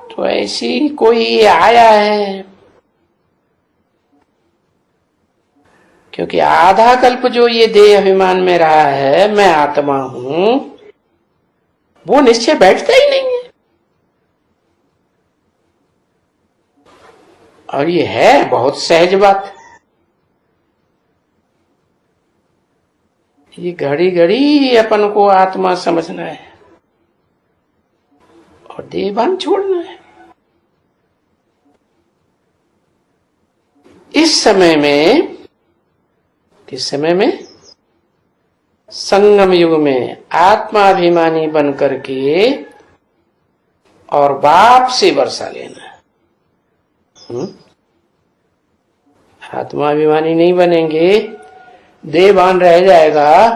तो ऐसी कोई आया है, क्योंकि आधा कल्प जो ये देह अभिमान में रहा है मैं आत्मा हूं, वो निश्चय बैठता ही नहीं है। और ये है बहुत सहज बात। ये घड़ी घड़ी अपन को आत्मा समझना है और देहभान छोड़ना है। इस समय में, किस समय में? संगम युग में आत्माभिमानी बन करके और बाप से वर्षा लेना। आत्माभिमानी नहीं बनेंगे, देहभान रह जाएगा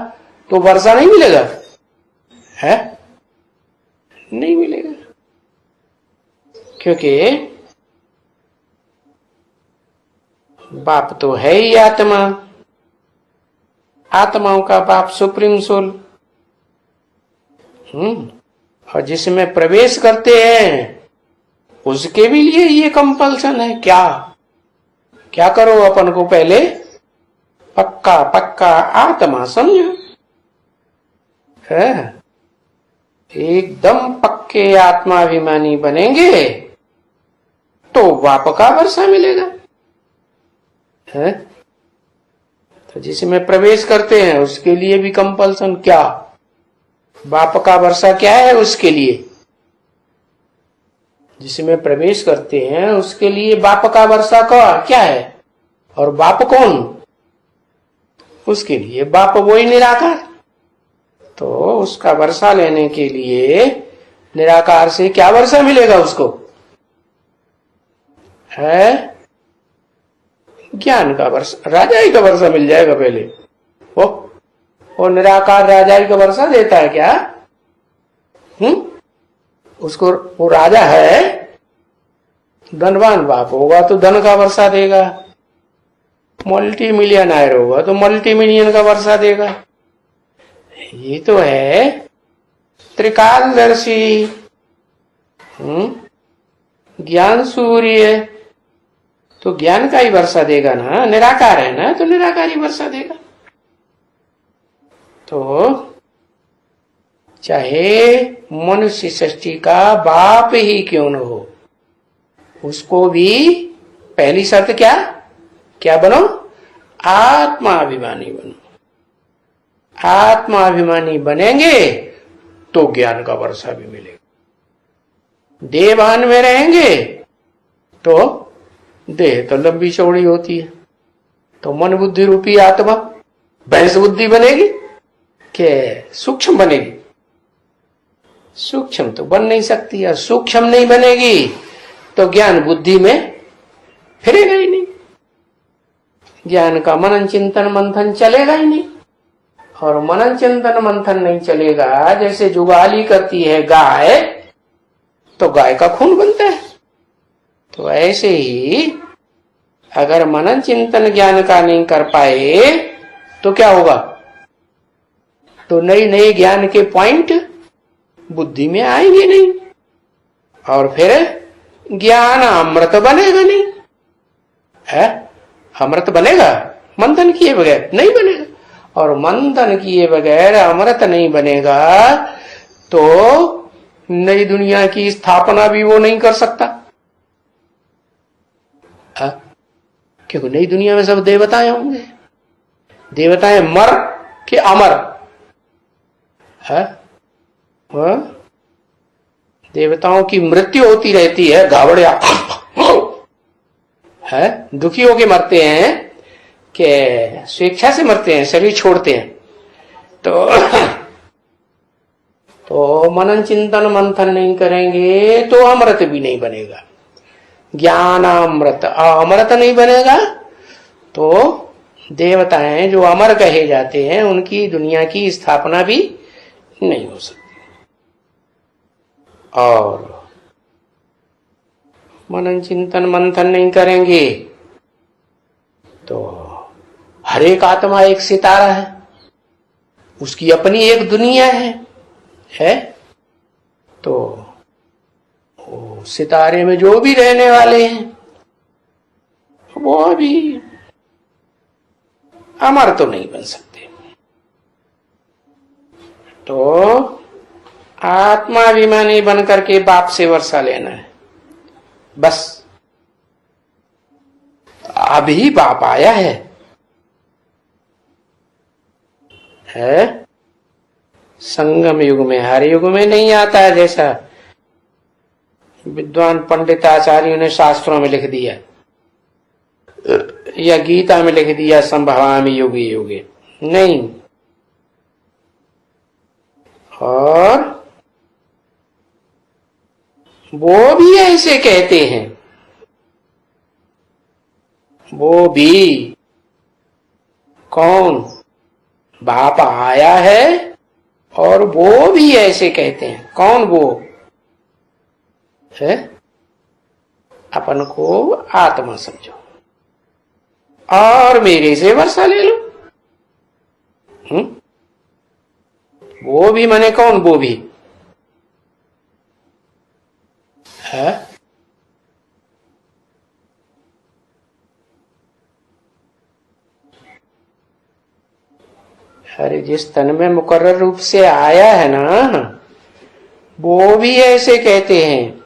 तो वर्षा नहीं मिलेगा, है? नहीं मिलेगा, क्योंकि बाप तो है ही आत्मा। आत्माओं का बाप सुप्रीम सोल। और जिसमें प्रवेश करते हैं उसके भी लिए ये कंपल्सन है। क्या करो? अपन को पहले पक्का पक्का आत्मा समझो, है? एकदम पक्के आत्माभिमानी बनेंगे तो बाप का वर्षा मिलेगा, है? तो जिसमें प्रवेश करते हैं उसके लिए भी कंपल्सन क्या? बाप का वर्षा क्या है उसके लिए? जिसमें प्रवेश करते हैं उसके लिए बाप का वर्षा का क्या है? और बाप कौन? उसके लिए बाप वही निराकार। तो उसका वर्षा लेने के लिए निराकार से क्या वर्षा मिलेगा उसको? है ज्ञान का वर्षा, राजाई का वर्षा मिल जाएगा पहले। वो निराकार राजाई का वर्षा देता है क्या? उसको, वो राजा है, धनवान बाप होगा तो धन का वर्षा देगा, मल्टी मिलियनर होगा तो मल्टी मिलियन का वर्षा देगा। ये तो है त्रिकालदर्शी, ज्ञान सूर्य, तो ज्ञान का ही वर्षा देगा ना। निराकार है ना तो निराकार ही वर्षा देगा। तो चाहे मनुष्य सृष्टि का बाप ही क्यों न हो, उसको भी पहली शर्त क्या बनो? आत्माभिमानी बनो। आत्माभिमानी बनेंगे तो ज्ञान का वर्षा भी मिलेगा। देहभान में रहेंगे तो देह तो लंबी चौड़ी होती है, तो मन बुद्धि रूपी आत्मा भैंस बुद्धि बनेगी कि सूक्ष्म बनेगी? सूक्ष्म तो बन नहीं सकती है। सूक्ष्म नहीं बनेगी तो ज्ञान बुद्धि में फिरेगा ही नहीं, ज्ञान का मनन चिंतन मंथन चलेगा ही नहीं। और मनन चिंतन मंथन नहीं चलेगा, जैसे जुगाली करती है गाय, तो गाय का खून बनता है। तो ऐसे ही अगर मनन चिंतन ज्ञान का नहीं कर पाए तो क्या होगा? तो नई नई ज्ञान के पॉइंट बुद्धि में आएंगे नहीं, और फिर ज्ञान अमृत बनेगा नहीं। है? अमृत बनेगा मंथन किए बगैर? नहीं बनेगा। और मंथन किए बगैर अमृत नहीं बनेगा तो नई दुनिया की स्थापना भी वो नहीं कर सकता। क्योंकि नई दुनिया में सब देवताएं होंगे। देवताएं मर के अमर है? देवताओं की मृत्यु होती रहती है, घावड़िया है, दुखी होके मरते हैं कि स्वेच्छा से मरते हैं, शरीर छोड़ते हैं। तो मनन चिंतन मंथन नहीं करेंगे तो अमृत भी नहीं बनेगा। ज्ञान अमृत, अमृत नहीं बनेगा तो देवताएं जो अमर कहे जाते हैं उनकी दुनिया की स्थापना भी नहीं हो सकती। और मनन चिंतन मंथन नहीं करेंगे तो हर एक आत्मा एक सितारा है, उसकी अपनी एक दुनिया है? तो वो सितारे में जो भी रहने वाले हैं वो भी अमर तो नहीं बन सकते। तो आत्माभिमानी बन करके बाप से वर्षा लेना है बस। अभी बाप आया है संगम युग में, हर युग में नहीं आता है। जैसा विद्वान पंडित आचार्यों ने शास्त्रों में लिख दिया या गीता में लिख दिया संभवामि युगे युगे, नहीं। और वो भी ऐसे कहते हैं, वो भी कौन, बाप आया है और वो भी ऐसे कहते हैं। कौन वो है? अपन को आत्मा समझो और मेरे से वर्षा ले लो। वो भी माने कौन? वो भी है अरे जिस तन में मुकर्रर रूप से आया है ना, वो भी ऐसे कहते हैं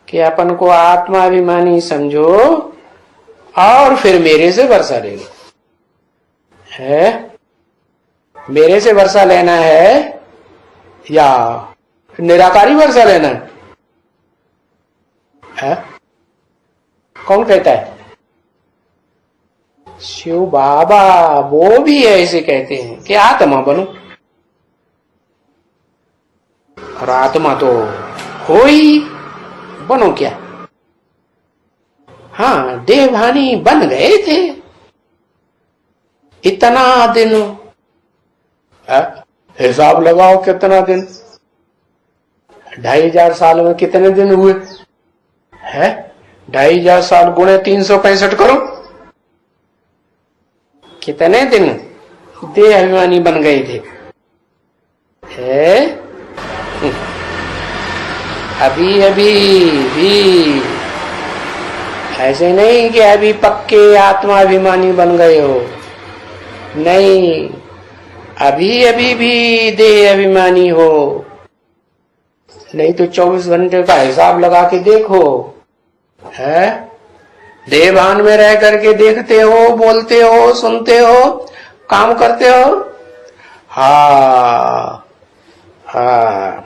कि अपन को आत्माभिमानी समझो और फिर मेरे से वर्षा ले लो। है मेरे से वर्षा लेना है या निराकारी वर्षा लेना है? कौन कहता है? शिव बाबा। वो भी ऐसे कहते हैं कि आत्मा बनो, और आत्मा तो हो ही, बनो क्या? हाँ, देवहानी बन गए थे इतना दिन। हिसाब लगाओ कितना दिन, 2500 साल में कितने दिन हुए है? 2500 साल गुणे 365 करो, कितने दिन देह अभिमानी बन गए थे? है अभी अभी भी ऐसे नहीं कि अभी पक्के आत्माभिमानी बन गए हो, नहीं, अभी अभी भी देह अभिमानी हो। नहीं तो 24 घंटे का हिसाब लगा के देखो, है देवान में रह करके देखते हो, बोलते हो, सुनते हो, काम करते हो। हाँ हाँ,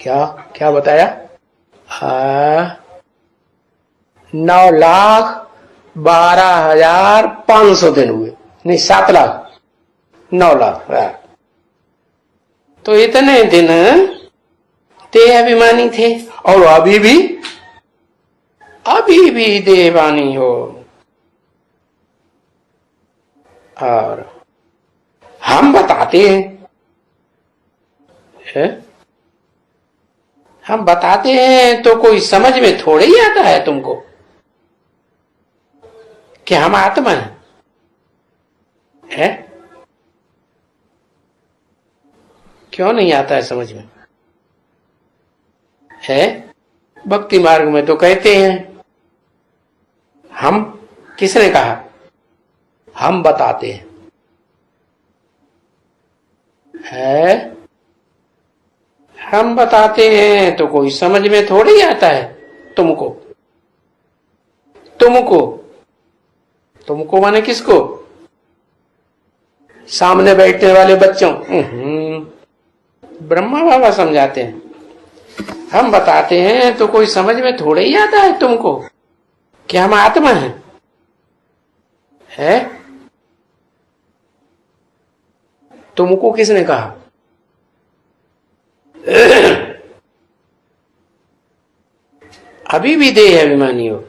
क्या क्या बताया? 9,12,500 दिन हुए, नहीं 7 लाख, 9 लाख। तो इतने दिन देह अभिमानी थे और अभी भी देवानी हो। और हम बताते हैं, हम बताते हैं तो कोई समझ में थोड़े ही आता है तुमको कि हम आत्मा है? क्यों नहीं आता है समझ में? है भक्ति मार्ग में तो कहते हैं। हम किसने कहा? हम बताते हैं। है हम बताते हैं तो कोई समझ में थोड़ी ही आता है तुमको। तुमको माने किसको? सामने बैठने वाले बच्चों। ब्रह्मा बाबा समझाते हैं। हम बताते हैं तो कोई समझ में थोड़े ही आता है तुमको कि हम आत्मा हैं। है तुमको किसने कहा? अभी भी देह अभिमानी हो।